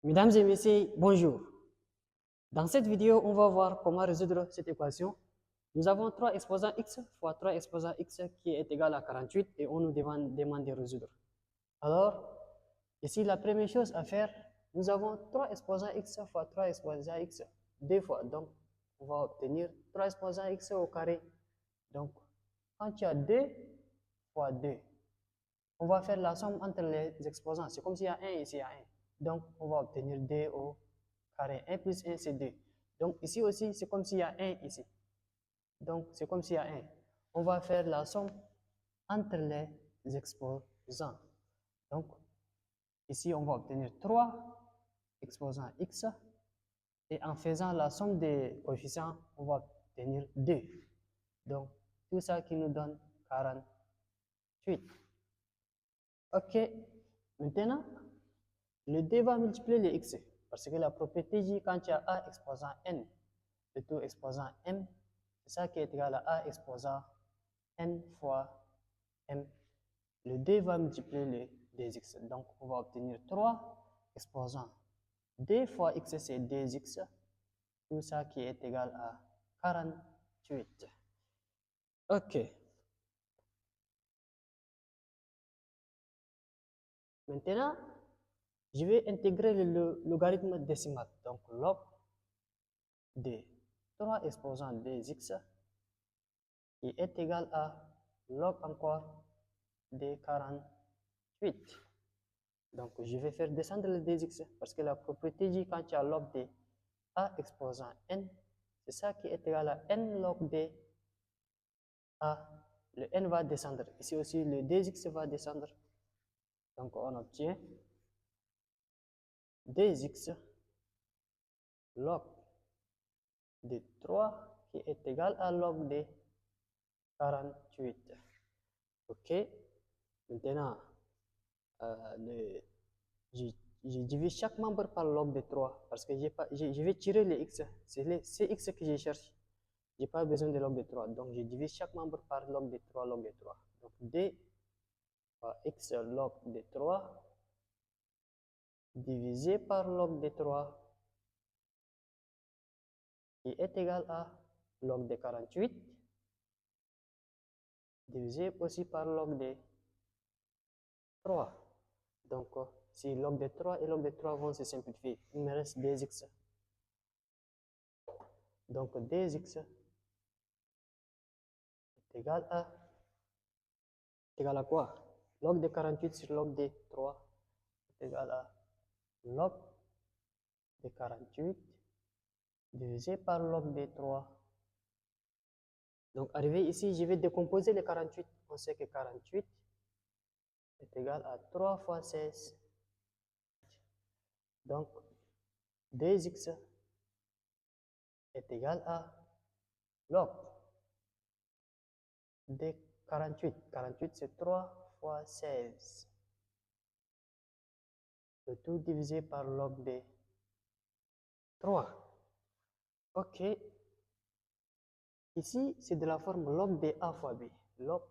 Mesdames et messieurs, bonjour. Dans cette vidéo, on va voir comment résoudre cette équation. Nous avons 3 exposants x fois 3 exposants x qui est égal à 48 et on nous demande de résoudre. Alors, ici, la première chose à faire, nous avons 3 exposants x fois 3 exposants x deux fois. Donc, on va obtenir 3 exposants x au carré. Donc, quand tu as 2 fois 2, on va faire la somme entre les exposants. C'est comme s'il y a 1 et ici il y a 1. Donc, on va obtenir 2 au carré. 1 plus 1, c'est 2. Donc, ici aussi, c'est comme s'il y a 1 ici. Donc, c'est comme s'il y a 1. On va faire la somme entre les exposants. Donc, ici, on va obtenir 3 exposants x. Et en faisant la somme des coefficients, on va obtenir 2. Donc, tout ça qui nous donne 48. OK. Maintenant, le 2 va multiplier les x. Parce que la propriété dit quand tu as a exposant n, le tout exposant m, c'est ça qui est égal à a exposant n fois m. Le 2 va multiplier les 2x. Donc, on va obtenir 3 exposant 2 fois x, c'est 2x. Tout ça qui est égal à 48. OK. Maintenant, je vais intégrer le logarithme décimal. Donc, log de 3 exposant 2x qui est égal à log encore de 48. Donc, je vais faire descendre le 2x parce que la propriété dit quand tu as log de a exposant n, c'est ça qui est égal à n log de a. Le n va descendre. Ici aussi, le 2x va descendre. Donc, on obtient 2x log de 3 qui est égal à log de 48. OK. Maintenant, je divise chaque membre par log de 3 parce que je vais tirer les x. C'est x que je cherche. Je n'ai pas besoin de log de 3. Donc, je divise chaque membre par log de 3, log de 3. Donc, d par x log de 3 divisé par log de 3 qui est égal à log de 48 divisé aussi par log de 3. Donc, si log de 3 et log de 3 vont se simplifier, il me reste 2x. Donc, 2x est égal à quoi? Log de 48 sur log de 3 est égal à log de 48 divisé par log de 3. Donc, arrivé ici, je vais décomposer les 48. On sait que 48 est égal à 3 fois 16. Donc, 2x est égal à log de 48. 48, c'est 3 fois 16. Le tout divisé par log de 3. OK. Ici, c'est de la forme log de a fois b. Log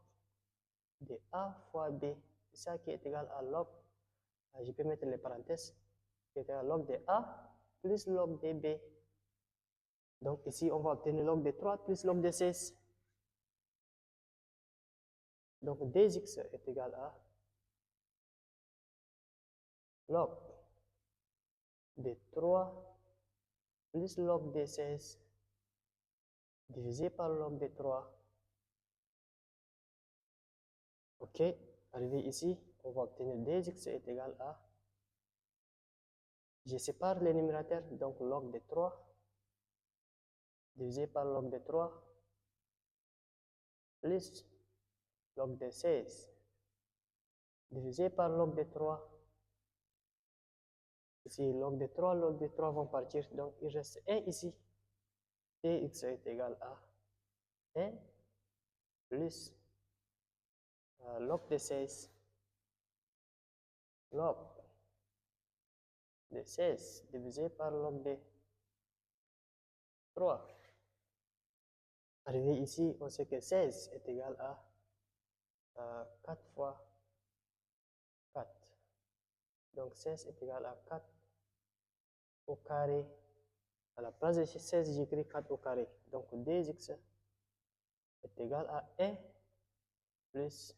de a fois b. C'est ça qui est égal à log. Je peux mettre les parenthèses. Qui est égal à log de a plus log de b. Donc ici, on va obtenir log de 3 plus log de 16. Donc 2x est égal à log de 3 plus log de 16 divisé par log de 3. OK. Arrivé ici, on va obtenir 2x est égal à, je sépare les numérateurs, donc log de 3 divisé par log de 3 plus log de 16 divisé par log de 3. Ici, log de 3 vont partir, donc il reste 1 ici. Dx est égal à 1 plus log de 16 log de 16 divisé par log de 3. Arrivé ici, on sait que 16 est égal à 4 fois 4. Donc 16 est égal à 4 carré. À la place de 16, j'écris 4 au carré. Donc 2x est égal à 1 plus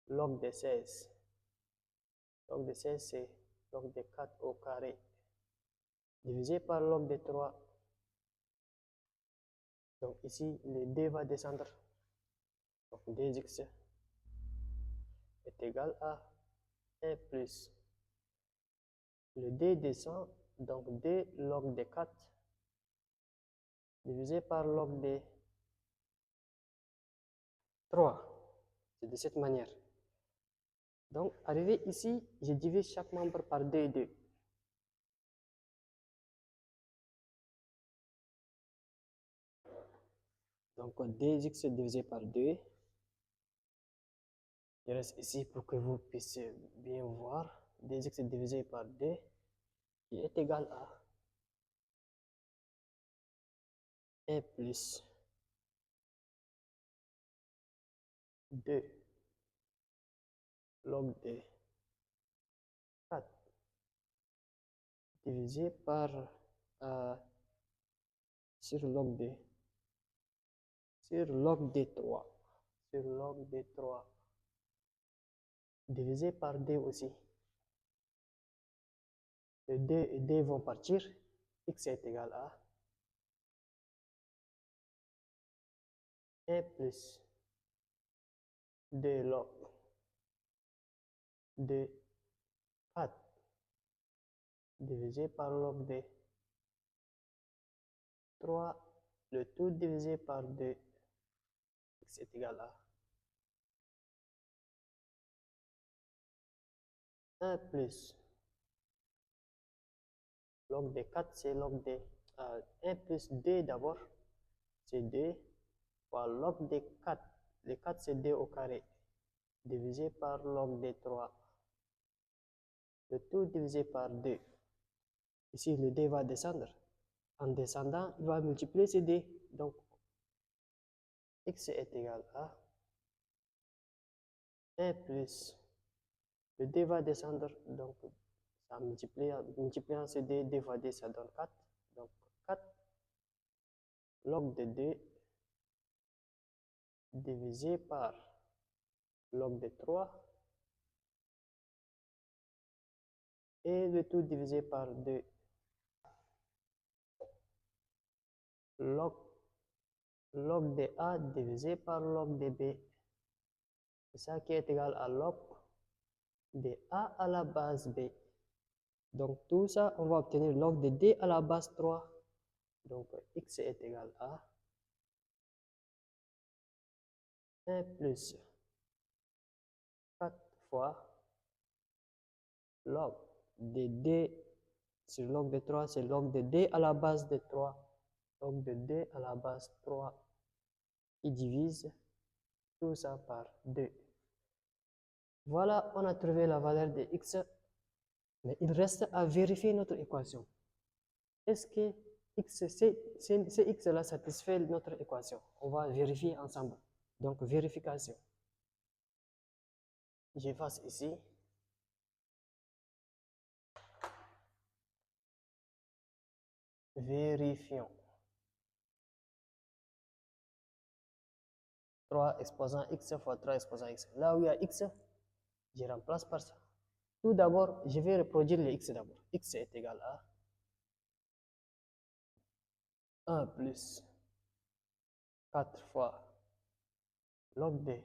log de 16. Log de 16, c'est log de 4 au carré. Divisé par log de 3. Donc ici, le d va descendre. Donc 2x est égal à 1 plus. Le d descend, donc d log de 4 divisé par log de 3. C'est de cette manière. Donc, arrivé ici, je divise chaque membre par 2 et 2. Donc, 2x divisé par 2. Je reste ici pour que vous puissiez bien voir. 2x divisé par 2 qui est égal à 1 plus 2 log de 4 divisé par sur log de 3 sur log de 3 divisé par 2 aussi. Les 2 et 2 vont partir. X est égal à 1 plus 2 log de 4 divisé par log de 3, le tout divisé par 2, x est égal à 1 plus log de 4, c'est log de 1 plus 2 d'abord, c'est 2, fois log de 4, le 4 c'est 2 au carré, divisé par log de 3, le tout divisé par 2. Ici, le 2 va descendre. En descendant, il va multiplier ces 2. Donc, x est égal à 1 plus, le 2 va descendre, donc ça multipliant ces 2, 2 fois 2, ça donne 4. Donc, 4 log de 2 divisé par log de 3 et le tout divisé par 2. Log de A divisé par log de B. C'est ça qui est égal à log de A à la base B. Donc tout ça, on va obtenir log de D à la base 3. Donc x est égal à 1 plus 4 fois log de D sur log de 3, c'est log de D à la base de 3. Log de D à la base 3 qui divise tout ça par 2. Voilà, on a trouvé la valeur de x, mais il reste à vérifier notre équation. Est-ce que ces x-là satisfait notre équation? On va vérifier ensemble. Donc, vérification. J'efface ici. Vérifions. 3 exposant x fois 3 exposant x. Là où il y a x, je remplace par ça. Tout d'abord, je vais reproduire les x d'abord. X est égal à 1 plus 4 fois log de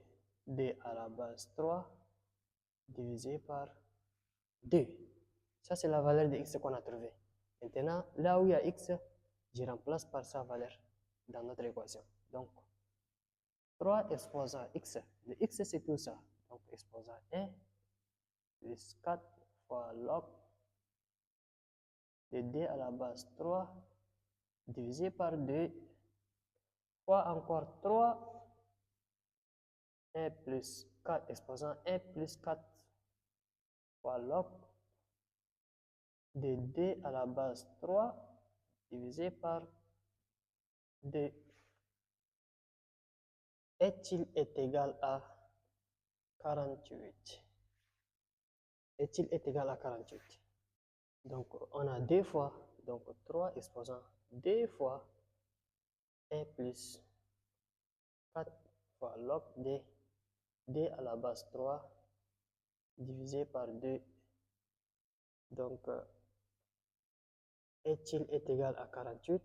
d à la base 3 divisé par 2. Ça, c'est la valeur de x qu'on a trouvé. Maintenant, là où il y a x, je remplace par sa valeur dans notre équation. Donc, 3 exposant x. Le x, c'est tout ça. Donc, exposant 1 plus 4 fois log de d à la base 3 divisé par 2 fois encore 3, 1 plus 4 exposant 1 plus 4 fois log de d à la base 3 divisé par 2. Est-il égal à 48? Est-il égal à 48? Donc, on a 2 fois, donc 3 exposant 2 fois 1 plus 4 fois log de 2 à la base 3 divisé par 2. Donc, est-il est égal à 48.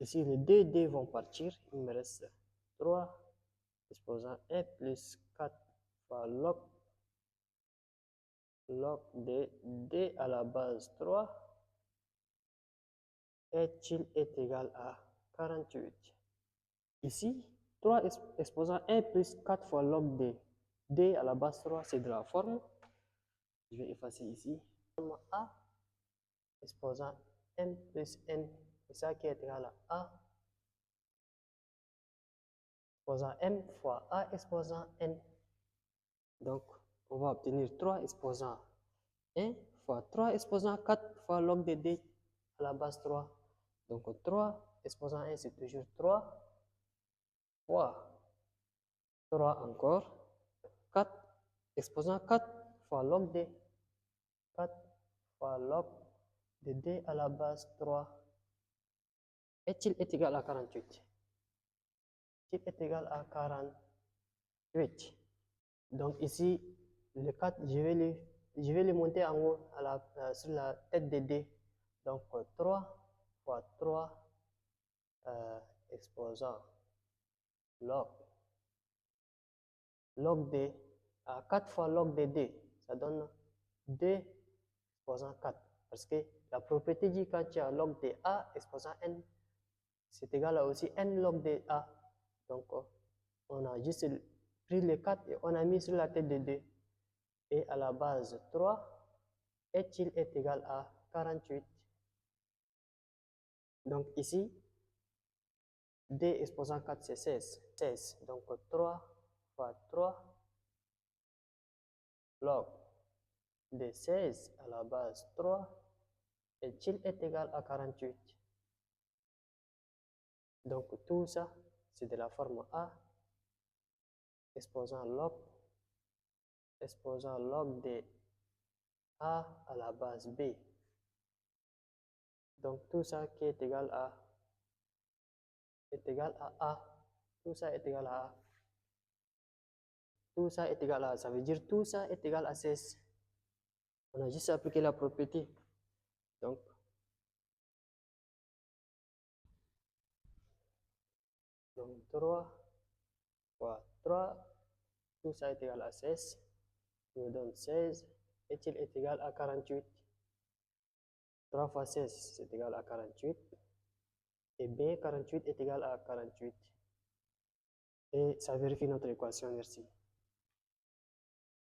Ici, les deux d vont partir. Il me reste 3 exposant 1 plus 4 fois log de 2 à la base 3 est-il est égal à 48. Ici, 3 exposant 1 plus 4 fois log de 2 à la base 3, c'est de la forme. Je vais effacer ici. Forme A exposant n plus n, c'est ça qui est égal à A exposant m fois A exposant n. Donc, on va obtenir 3 exposant 1 fois 3 exposant 4 fois log de 2 à la base 3. Donc, 3 exposant 1, c'est toujours 3 fois 3 encore. 4 exposant 4 fois log de 4 fois log de 2 à la base 3. Est-il est égal à 48? Est-il est égal à 48? Donc ici, le 4, je vais le monter en haut sur la tête de D. Donc 3 fois 3 exposant log D à 4 fois log de D, ça donne 2 exposant 4. Parce que la propriété dit quand tu as log de A exposant N, c'est égal à aussi N log de A. Donc on a juste pris les 4 et on a mis sur la tête de 2. Et à la base 3, est-il est égal à 48. Donc ici, D exposant 4, c'est 16. 16. Donc 3 fois 3 log de 16 à la base 3, est-il est égal à 48. Donc tout ça, c'est de la forme A exposant log de A à la base B. Donc tout ça qui est égal à A. Tout ça est égal à A. Tout ça est égal à A. Ça veut dire tout ça est égal à 16. On a juste appliqué la propriété. Donc 3 fois 3, tout ça est égal à 16. Je me donne 16. Est-il est égal à 48? 3 fois 16, c'est égal à 48. Et B, 48 est égal à 48. Et ça vérifie notre équation. Merci.